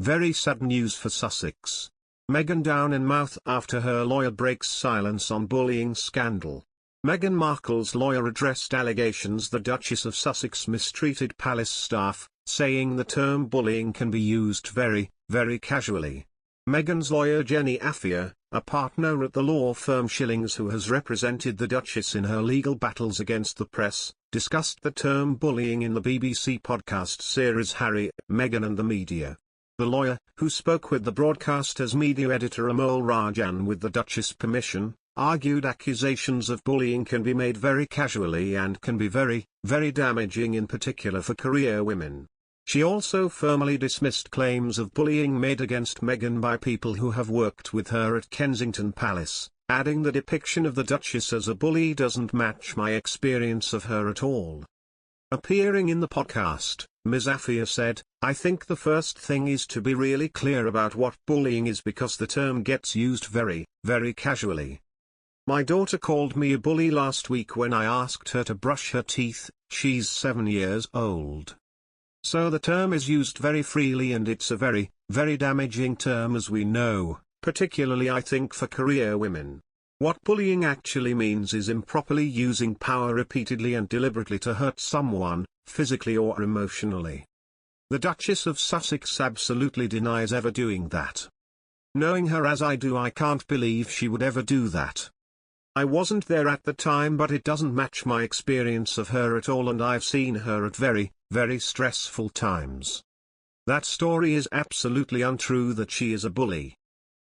Very sad news for Sussex. Meghan down in mouth after her lawyer breaks silence on bullying scandal. Meghan Markle's lawyer addressed allegations the Duchess of Sussex mistreated palace staff, saying the term bullying can be used very, very casually. Meghan's lawyer Jenny Afia, a partner at the law firm Schillings who has represented the Duchess in her legal battles against the press, discussed the term bullying in the BBC podcast series Harry, Meghan and the Media. The lawyer, who spoke with the broadcaster's media editor Amol Rajan with the Duchess' permission, argued accusations of bullying can be made very casually and can be very, very damaging in particular for career women. She also firmly dismissed claims of bullying made against Meghan by people who have worked with her at Kensington Palace, adding the depiction of the Duchess as a bully doesn't match my experience of her at all. Appearing in the podcast, Ms. Afia said, "I think the first thing is to be really clear about what bullying is because the term gets used very, very casually. My daughter called me a bully last week when I asked her to brush her teeth, she's 7 years old. So the term is used very freely and it's a very, very damaging term as we know, particularly I think for career women. What bullying actually means is improperly using power repeatedly and deliberately to hurt someone, physically or emotionally. The Duchess of Sussex absolutely denies ever doing that. Knowing her as I do, I can't believe she would ever do that. I wasn't there at the time, but it doesn't match my experience of her at all, and I've seen her at very, very stressful times. That story is absolutely untrue that she is a bully.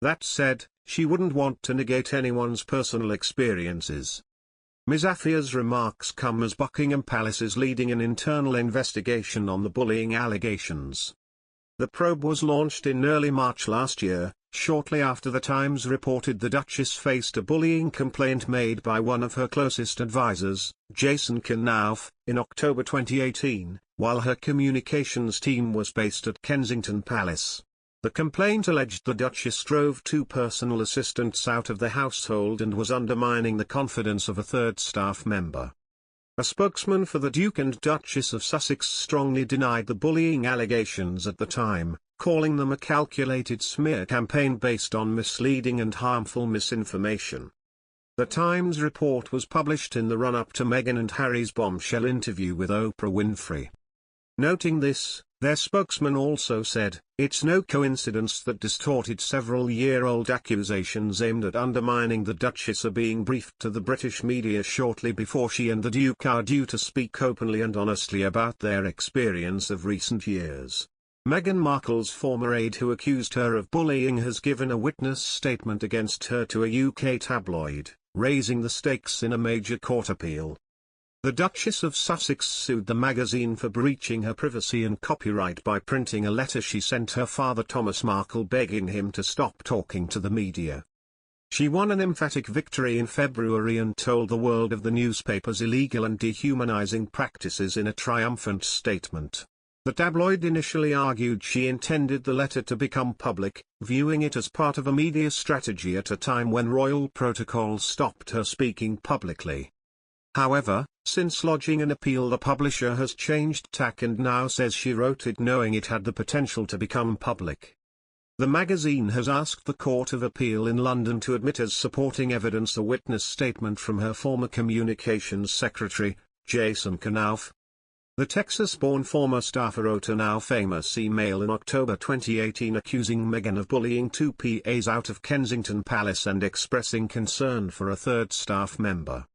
That said, she wouldn't want to negate anyone's personal experiences." Ms. Afia's remarks come as Buckingham Palace is leading an internal investigation on the bullying allegations. The probe was launched in early March last year, shortly after the Times reported the Duchess faced a bullying complaint made by one of her closest advisors, Jason Knauf, in October 2018, while her communications team was based at Kensington Palace. The complaint alleged the Duchess drove 2 personal assistants out of the household and was undermining the confidence of a third staff member. A spokesman for the Duke and Duchess of Sussex strongly denied the bullying allegations at the time, calling them a calculated smear campaign based on misleading and harmful misinformation. The Times report was published in the run-up to Meghan and Harry's bombshell interview with Oprah Winfrey. Noting this, their spokesman also said, "It's no coincidence that distorted several-year-old accusations aimed at undermining the Duchess are being briefed to the British media shortly before she and the Duke are due to speak openly and honestly about their experience of recent years." Meghan Markle's former aide who accused her of bullying has given a witness statement against her to a UK tabloid, raising the stakes in a major court appeal. The Duchess of Sussex sued the magazine for breaching her privacy and copyright by printing a letter she sent her father Thomas Markle begging him to stop talking to the media. She won an emphatic victory in February and told the world of the newspaper's illegal and dehumanizing practices in a triumphant statement. The tabloid initially argued she intended the letter to become public, viewing it as part of a media strategy at a time when royal protocol stopped her speaking publicly. However, since lodging an appeal, the publisher has changed tack and now says she wrote it knowing it had the potential to become public. The magazine has asked the Court of Appeal in London to admit as supporting evidence a witness statement from her former communications secretary, Jason Knauf. The Texas-born former staffer wrote a now-famous email in October 2018 accusing Meghan of bullying 2 PAs out of Kensington Palace and expressing concern for a third staff member.